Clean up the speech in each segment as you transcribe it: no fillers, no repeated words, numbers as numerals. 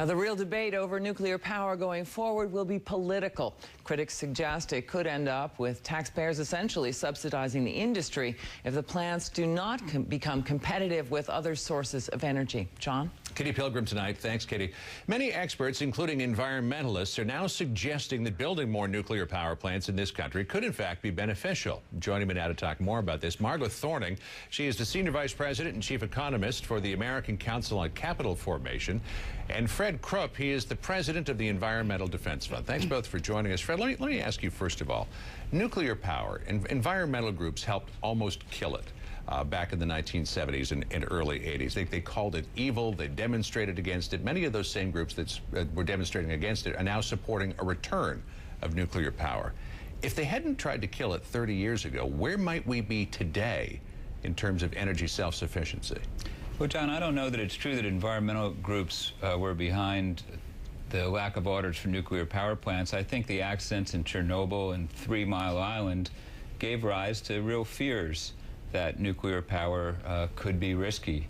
The real debate over nuclear power going forward will be political. Critics suggest it could end up with taxpayers essentially subsidizing the industry if the plants do not become competitive with other sources of energy. John? Kitty Pilgrim tonight. Thanks, Kitty. Many experts, including environmentalists, are now suggesting that building more nuclear power plants in this country could, in fact, be beneficial. Joining me now to talk more about this, Margo Thorning. She is the Senior Vice President and Chief Economist for the American Council on Capital Formation. And Fred Krupp, he is the President of the Environmental Defense Fund. Thanks both for joining us. Fred, let me ask you, first of all, nuclear power, environmental groups helped almost kill it. Back in the 1970s and early 80s. They called it evil. They demonstrated against it. Many of those same groups that were demonstrating against it are now supporting a return of nuclear power. If they hadn't tried to kill it 30 years ago, where might we be today in terms of energy self-sufficiency? Well, John, I don't know that it's true that environmental groups were behind the lack of orders for nuclear power plants. I think the accidents in Chernobyl and 3 Mile Island gave rise to real fears that nuclear power could be risky.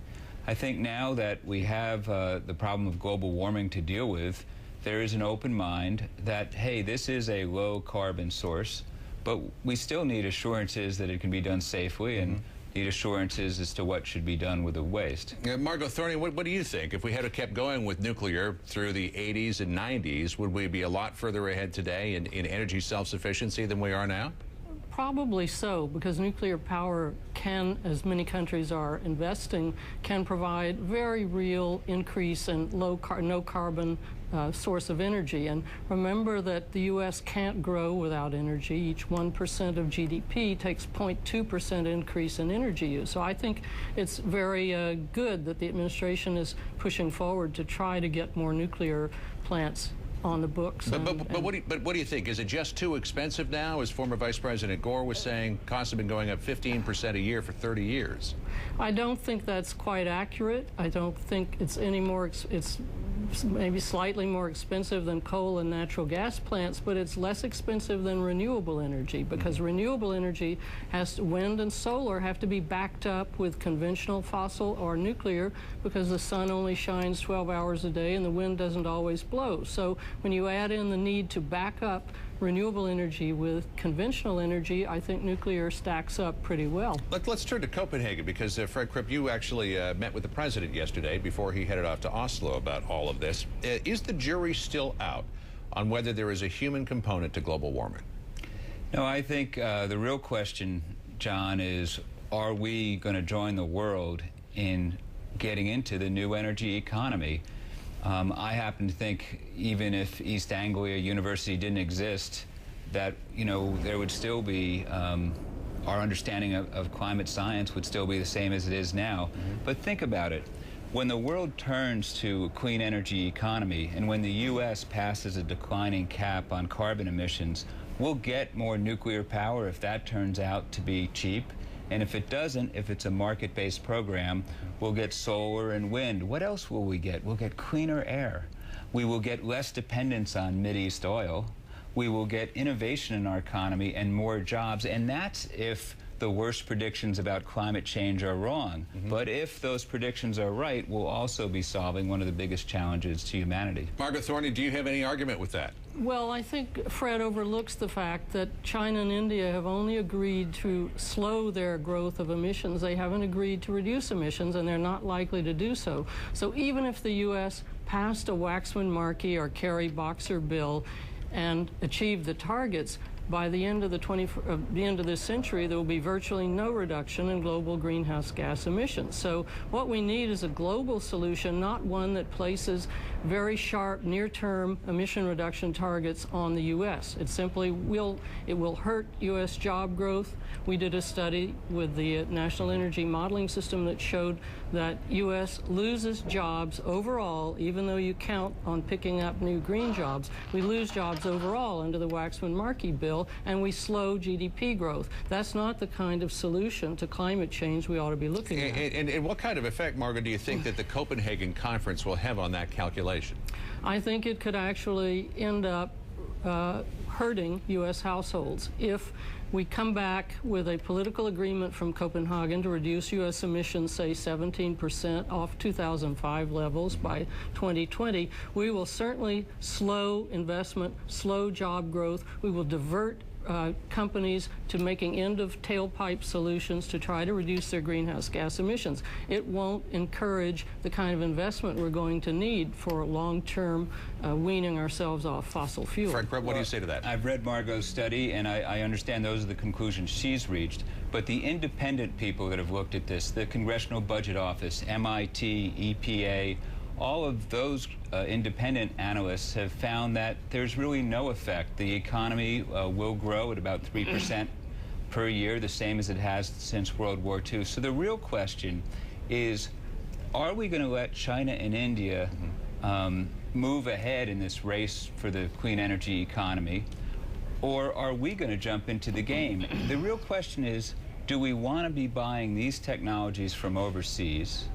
I think now that we have the problem of global warming to deal with, there is an open mind that, hey, this is a low carbon source, but we still need assurances that it can be done safely and need assurances as to what should be done with the waste. Margo Thorning, what do you think? If we had kept going with nuclear through the 80s and 90s, would we be a lot further ahead today in energy self-sufficiency than we are now? Probably so, because nuclear power can, as many countries are investing, can provide very real increase in no carbon source of energy. And remember that the U.S. can't grow without energy. Each 1% of GDP takes 0.2% increase in energy use. So I think it's very good that the administration is pushing forward to try to get more nuclear plants on the books. But what do you think? Is it just too expensive now? As former Vice President Gore was saying, costs have been going up 15% a year for 30 years. I don't think that's quite accurate. I don't think it's any more, it's maybe slightly more expensive than coal and natural gas plants, but it's less expensive than renewable energy, because renewable energy wind and solar have to be backed up with conventional fossil or nuclear, because the sun only shines 12 hours a day and the wind doesn't always blow. So when you add in the need to back up renewable energy with conventional energy, I think nuclear stacks up pretty well. Let's turn to Copenhagen, because Fred Krupp, you actually met with the president yesterday before he headed off to Oslo about all of this. Is the jury still out on whether there is a human component to global warming? No, I think the real question, John, is are we going to join the world in getting into the new energy economy? I happen to think even if East Anglia University didn't exist, that, you know, there would still be, our understanding of climate science would still be the same as it is now. But think about it. When the world turns to a clean energy economy, and when the U.S. passes a declining cap on carbon emissions, we'll get more nuclear power if that turns out to be cheap. And if it doesn't, if it's a market-based program, we'll get solar and wind. What else will we get? We'll get cleaner air. We will get less dependence on Mideast oil. We will get innovation in our economy and more jobs. And that's if the worst predictions about climate change are wrong. But if those predictions are right, we'll also be solving one of the biggest challenges to humanity. Margo Thorning, do you have any argument with that? Well, I think Fred overlooks the fact that China and India have only agreed to slow their growth of emissions. They haven't agreed to reduce emissions, and they're not likely to do so. So even if the U.S. passed a Waxman-Markey or Kerry-Boxer bill and achieved the targets, by the end of the end of this century, there will be virtually no reduction in global greenhouse gas emissions. So what we need is a global solution, not one that places very sharp near-term emission reduction targets on the U.S. It simply will hurt U.S. job growth. We did a study with the National Energy Modeling System that showed that U.S. loses jobs overall, even though you count on picking up new green jobs. We lose jobs overall under the Waxman-Markey bill, and we slow GDP growth. That's not the kind of solution to climate change we ought to be looking at. And what kind of effect, Margo, do you think that the Copenhagen conference will have on that calculation? I think it could actually end up hurting U.S. households if we come back with a political agreement from Copenhagen to reduce U.S. emissions, say 17% off 2005 levels by 2020, we will certainly slow investment, slow job growth. We will divert companies to making end-of-tailpipe solutions to try to reduce their greenhouse gas emissions. It won't encourage the kind of investment we're going to need for long-term weaning ourselves off fossil fuel. Fred, what do you say to that? I've read Margo's study, and I understand those are the conclusions she's reached. But the independent people that have looked at this, the Congressional Budget Office, MIT, EPA, all of those independent analysts have found that there's really no effect. The economy will grow at about 3% per year, the same as it has since World War II. So the real question is, are we going to let China and India move ahead in this race for the clean energy economy, or are we going to jump into the game? The real question is, do we want to be buying these technologies from overseas,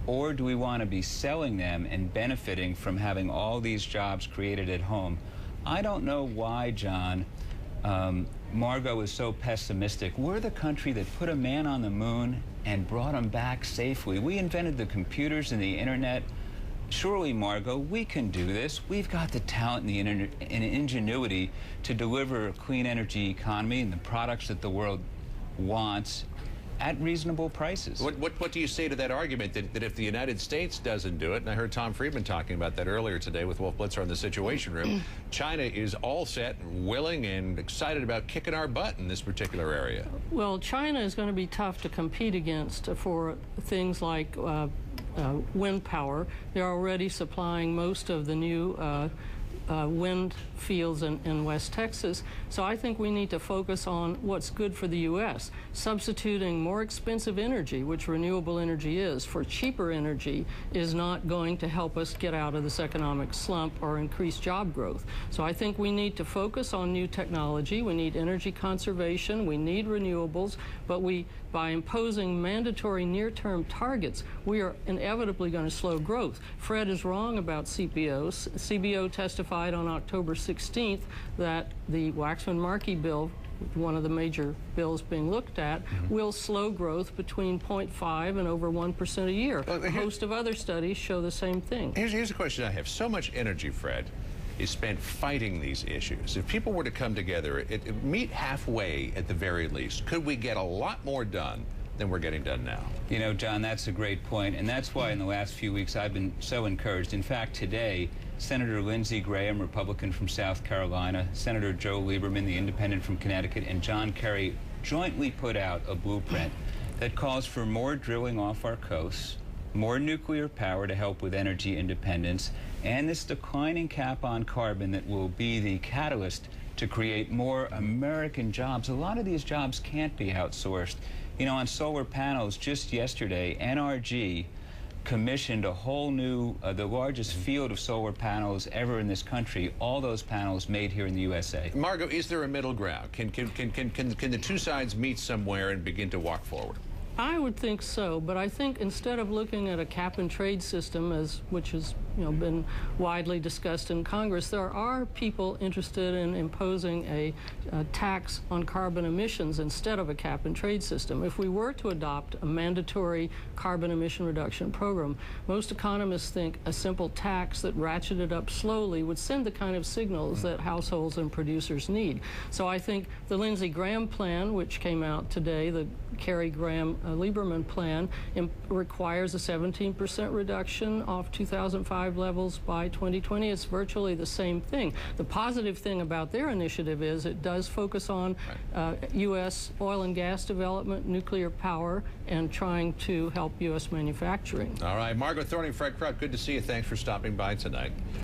or do we want to be selling them and benefiting from having all these jobs created at home? I don't know why, John, Margo is so pessimistic. We're the country that put a man on the moon and brought him back safely. We invented the computers and the internet. Surely, Margo, we can do this. We've got the talent and the ingenuity to deliver a clean energy economy and the products that the world wants at reasonable prices. What do you say to that argument that if the United States doesn't do it, and I heard Tom Friedman talking about that earlier today with Wolf Blitzer on the Situation Room, China is all set, willing, and excited about kicking our butt in this particular area? Well, China is going to be tough to compete against for things like wind power. They're already supplying most of the new wind fields in West Texas. So I think we need to focus on what's good for the U.S. Substituting more expensive energy, which renewable energy is, for cheaper energy is not going to help us get out of this economic slump or increase job growth. So I think we need to focus on new technology. We need energy conservation. We need renewables. But by imposing mandatory near-term targets, we are inevitably going to slow growth. Fred is wrong about CBO. CBO testified on October 16th that the Waxman-Markey bill, one of the major bills being looked at, will slow growth between 0.5 and over 1% a year. A host of other studies show the same thing. Here's a question I have. So much energy, Fred, is spent fighting these issues. If people were to come together, meet halfway at the very least, could we get a lot more done than we're getting done now? You know, John, that's a great point, and that's why in the last few weeks I've been so encouraged. In fact, today, Senator Lindsey Graham, Republican from South Carolina, Senator Joe Lieberman, the independent from Connecticut, and John Kerry jointly put out a blueprint that calls for more drilling off our coasts, more nuclear power to help with energy independence, and this declining cap on carbon that will be the catalyst to create more American jobs. A lot of these jobs can't be outsourced. You know, on solar panels, just yesterday, NRG commissioned a whole new, the largest field of solar panels ever in this country, all those panels made here in the USA. Margo, is there a middle ground? Can the two sides meet somewhere and begin to walk forward? I would think so, but I think instead of looking at a cap-and-trade system, which has been widely discussed in Congress, there are people interested in imposing a tax on carbon emissions instead of a cap-and-trade system. If we were to adopt a mandatory carbon emission reduction program, most economists think a simple tax that ratcheted up slowly would send the kind of signals that households and producers need. So I think the Lindsey Graham plan, which came out today, the Kerry Graham Lieberman plan, requires a 17% reduction off 2005 levels by 2020. It's virtually the same thing. The positive thing about their initiative is it does focus on U.S. oil and gas development, nuclear power, and trying to help U.S. manufacturing. All right, Margo Thorning, Fred Krupp, good to see you. Thanks for stopping by tonight.